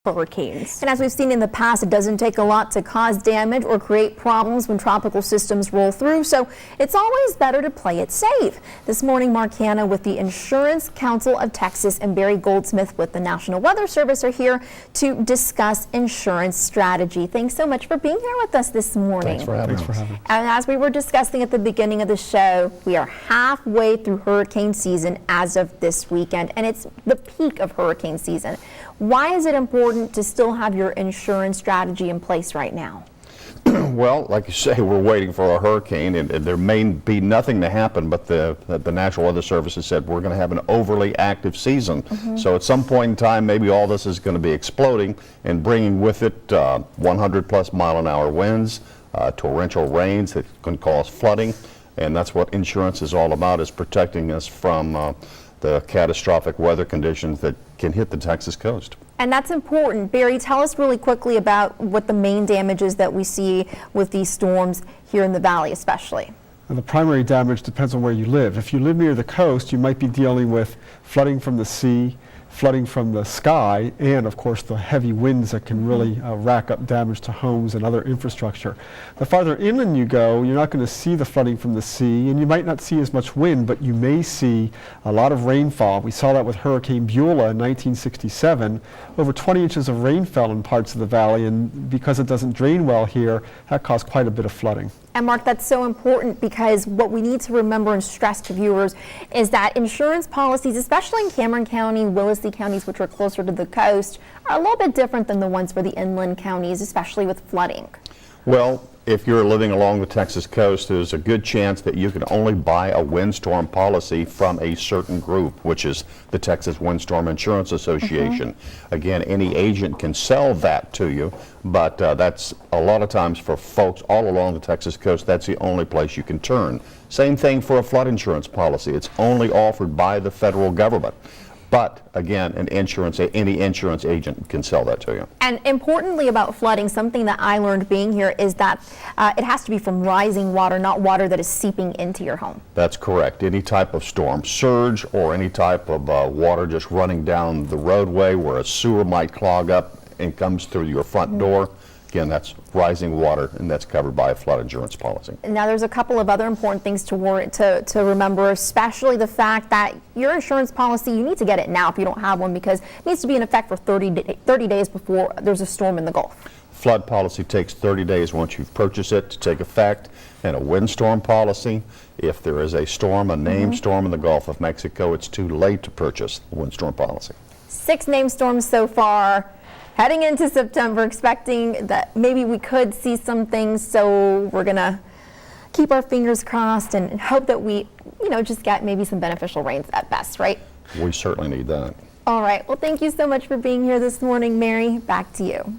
hurricanes. And as we've seen in the past, it doesn't take a lot to cause damage or create problems when tropical systems roll through, so it's always better to play it safe. This morning, Mark Hanna with the Insurance Council of Texas and Barry Goldsmith with the National Weather Service are here to discuss insurance strategy. Thanks so much for being here with us this morning. Thanks for having us. And as we were discussing at the beginning of the show, we are halfway through hurricane season as of this weekend, and it's the peak of hurricane season. Why is it important to still have your insurance strategy in place right now? Well, like you say, we're waiting for a hurricane, and there may be nothing to happen, but the National Weather Service has said we're going to have an overly active season. So at some point in time, maybe all this is going to be exploding and bringing with it 100+ mile-an-hour winds, torrential rains that can cause flooding, and that's what insurance is all about, is protecting us from the catastrophic weather conditions that can hit the Texas coast. And that's important. Barry, tell us really quickly about what the main damage is that we see with these storms here in the valley especially. And the primary damage depends on where you live. If you live near the coast, you might be dealing with flooding from the sea, flooding from the sky, and of course the heavy winds that can really rack up damage to homes and other infrastructure. The farther inland you go, you're not going to see the flooding from the sea, and you might not see as much wind, but you may see a lot of rainfall. We saw that with Hurricane Beulah in 1967. Over 20 inches of rain fell in parts of the valley, and because it doesn't drain well here, that caused quite a bit of flooding. And Mark, that's so important, because what we need to remember and stress to viewers is that insurance policies, especially in Cameron County, Willacy counties, which are closer to the coast, are a little bit different than the ones for the inland counties, especially with flooding. Well, if you're living along the Texas coast, there's a good chance that you can only buy a windstorm policy from a certain group, which is the Texas Windstorm Insurance Association. Again, any agent can sell that to you, but that's a lot of times for folks all along the Texas coast, that's the only place you can turn. Same thing for a flood insurance policy. It's only offered by the federal government. But again, any insurance agent can sell that to you. And importantly about flooding, something that I learned being here is that it has to be from rising water, not water that is seeping into your home. That's correct. Any type of storm surge or any type of water just running down the roadway where a sewer might clog up and comes through your front door. Again, that's rising water, and that's covered by a flood insurance policy. Now, there's a couple of other important things to remember, especially the fact that your insurance policy, you need to get it now if you don't have one, because it needs to be in effect for 30 days before there's a storm in the Gulf. Flood policy takes 30 days once you've purchased it to take effect, and a windstorm policy, if there is a storm, a named storm in the Gulf of Mexico, it's too late to purchase the windstorm policy. 6 named storms so far. Heading into September, expecting that maybe we could see some things, so we're gonna keep our fingers crossed and hope that we, just get maybe some beneficial rains at best, right? We certainly need that. All right, well, thank you so much for being here this morning, Mary. Back to you.